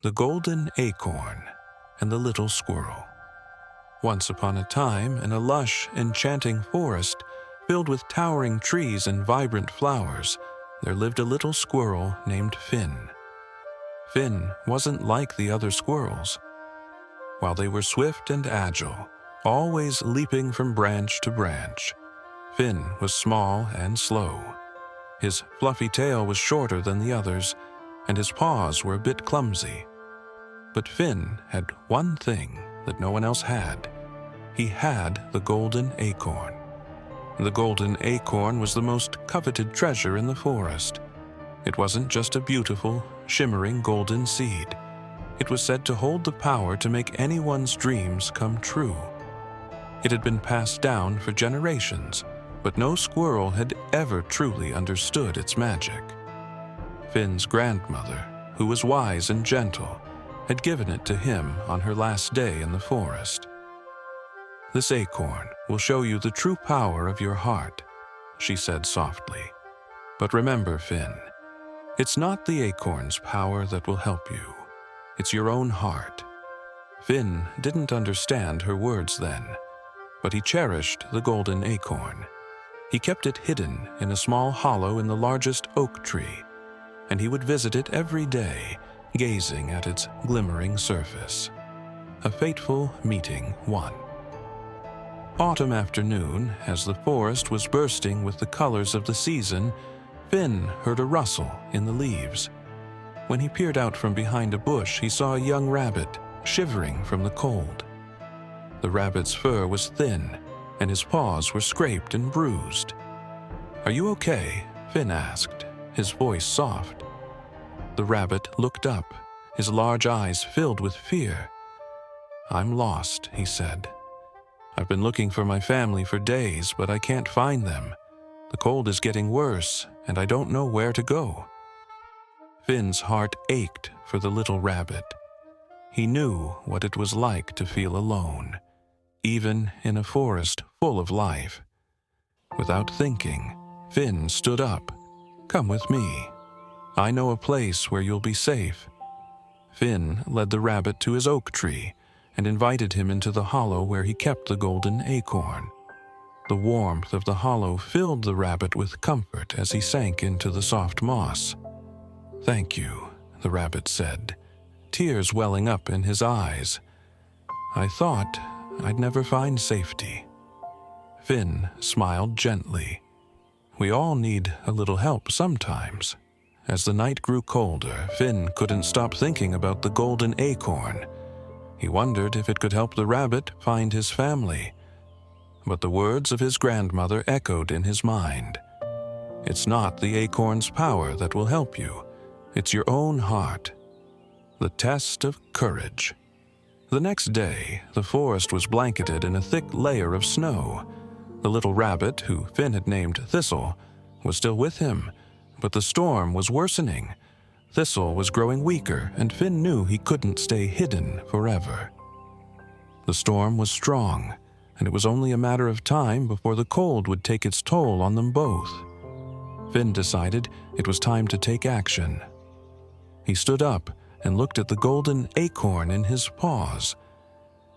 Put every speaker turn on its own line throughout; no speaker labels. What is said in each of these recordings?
The Golden Acorn and the Little Squirrel. Once upon a time, in a lush, enchanting forest filled with towering trees and vibrant flowers, there lived a little squirrel named Finn. Finn wasn't like the other squirrels. While they were swift and agile, always leaping from branch to branch, Finn was small and slow. His fluffy tail was shorter than the others, and his paws were a bit clumsy. But Finn had one thing that no one else had. He had the golden acorn. The golden acorn was the most coveted treasure in the forest. It wasn't just a beautiful, shimmering golden seed. It was said to hold the power to make anyone's dreams come true. It had been passed down for generations, but no squirrel had ever truly understood its magic. Finn's grandmother, who was wise and gentle, had given it to him on her last day in the forest. "This acorn will show you the true power of your heart," she said softly. "But remember, Finn, it's not the acorn's power that will help you. It's your own heart." Finn didn't understand her words then, but he cherished the golden acorn. He kept it hidden in a small hollow in the largest oak tree, and he would visit it every day, gazing at its glimmering surface. A fateful meeting one autumn afternoon, as the forest was bursting with the colors of the season, Finn heard a rustle in the leaves. When he peered out from behind a bush, he saw a young rabbit shivering from the cold. The rabbit's fur was thin, and his paws were scraped and bruised. "Are you okay?" Finn asked, his voice soft. The rabbit looked up, his large eyes filled with fear. "I'm lost," he said. "I've been looking for my family for days, but I can't find them. The cold is getting worse, and I don't know where to go." Finn's heart ached for the little rabbit. He knew what it was like to feel alone, even in a forest full of life. Without thinking, Finn stood up. "Come with me. I know a place where you'll be safe." Finn led the rabbit to his oak tree and invited him into the hollow where he kept the golden acorn. The warmth of the hollow filled the rabbit with comfort as he sank into the soft moss. "Thank you," the rabbit said, tears welling up in his eyes. "I thought I'd never find safety." Finn smiled gently. "We all need a little help sometimes." As the night grew colder, Finn couldn't stop thinking about the golden acorn. He wondered if it could help the rabbit find his family. But the words of his grandmother echoed in his mind. "It's not the acorn's power that will help you. It's your own heart." The test of courage. The next day, the forest was blanketed in a thick layer of snow. The little rabbit, who Finn had named Thistle, was still with him, but the storm was worsening. Thistle was growing weaker, and Finn knew he couldn't stay hidden forever. The storm was strong, and it was only a matter of time before the cold would take its toll on them both. Finn decided it was time to take action. He stood up and looked at the golden acorn in his paws.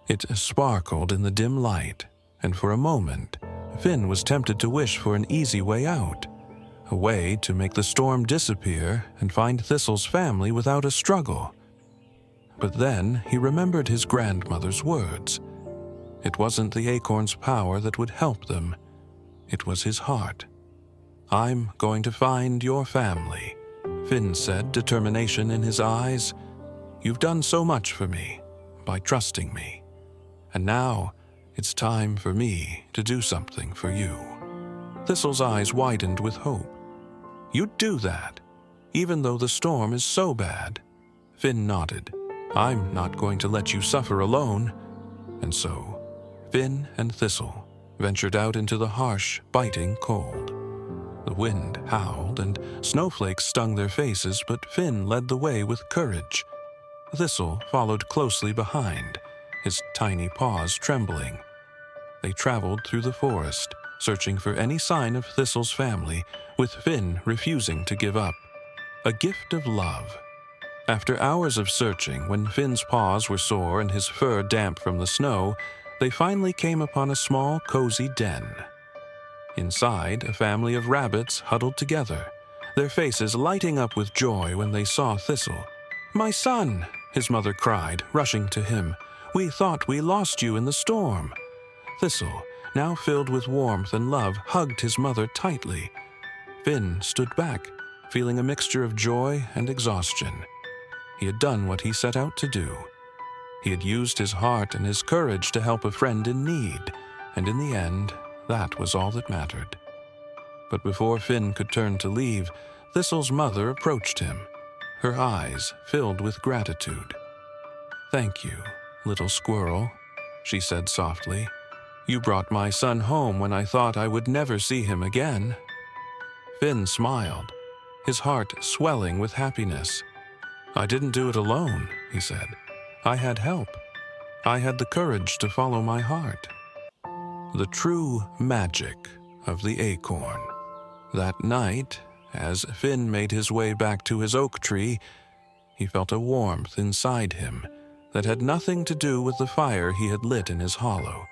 It sparkled in the dim light, and for a moment, Finn was tempted to wish for an easy way out. A way to make the storm disappear and find Thistle's family without a struggle. But then he remembered his grandmother's words. It wasn't the acorn's power that would help them. It was his heart. "I'm going to find your family," Finn said, determination in his eyes. "You've done so much for me by trusting me. And now it's time for me to do something for you." Thistle's eyes widened with hope. "You'd do that, even though the storm is so bad?" Finn nodded. "I'm not going to let you suffer alone." And so, Finn and Thistle ventured out into the harsh, biting cold. The wind howled and snowflakes stung their faces, but Finn led the way with courage. Thistle followed closely behind, his tiny paws trembling. They traveled through the forest, searching for any sign of Thistle's family, with Finn refusing to give up. A gift of love. After hours of searching, when Finn's paws were sore and his fur damp from the snow, they finally came upon a small, cozy den. Inside, a family of rabbits huddled together, their faces lighting up with joy when they saw Thistle. "My son!" his mother cried, rushing to him. "We thought we lost you in the storm." Thistle, now filled with warmth and love, hugged his mother tightly. Finn stood back, feeling a mixture of joy and exhaustion. He had done what he set out to do. He had used his heart and his courage to help a friend in need, and in the end, that was all that mattered. But before Finn could turn to leave, Thistle's mother approached him, her eyes filled with gratitude. "Thank you, little squirrel," she said softly. "You brought my son home when I thought I would never see him again." Finn smiled, his heart swelling with happiness. "I didn't do it alone," he said. "I had help. I had the courage to follow my heart." The true magic of the acorn. That night, as Finn made his way back to his oak tree, he felt a warmth inside him that had nothing to do with the fire he had lit in his hollow.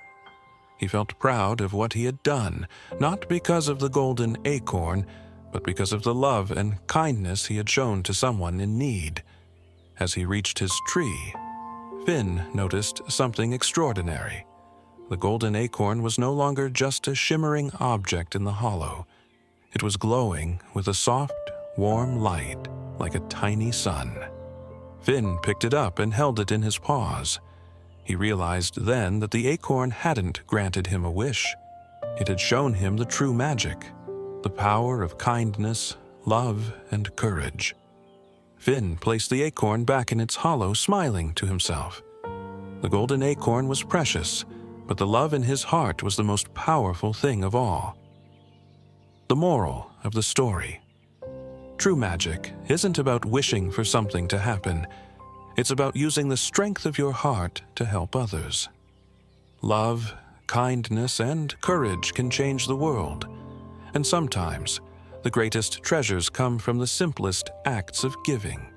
He felt proud of what he had done, not because of the golden acorn, but because of the love and kindness he had shown to someone in need. As he reached his tree, Finn noticed something extraordinary. The golden acorn was no longer just a shimmering object in the hollow. It was glowing with a soft, warm light like a tiny sun. Finn picked it up and held it in his paws. He realized then that the acorn hadn't granted him a wish. It had shown him the true magic, the power of kindness, love, and courage. Finn placed the acorn back in its hollow, smiling to himself. The golden acorn was precious, but the love in his heart was the most powerful thing of all. The moral of the story. True magic isn't about wishing for something to happen. It's about using the strength of your heart to help others. Love, kindness, and courage can change the world. And sometimes, the greatest treasures come from the simplest acts of giving.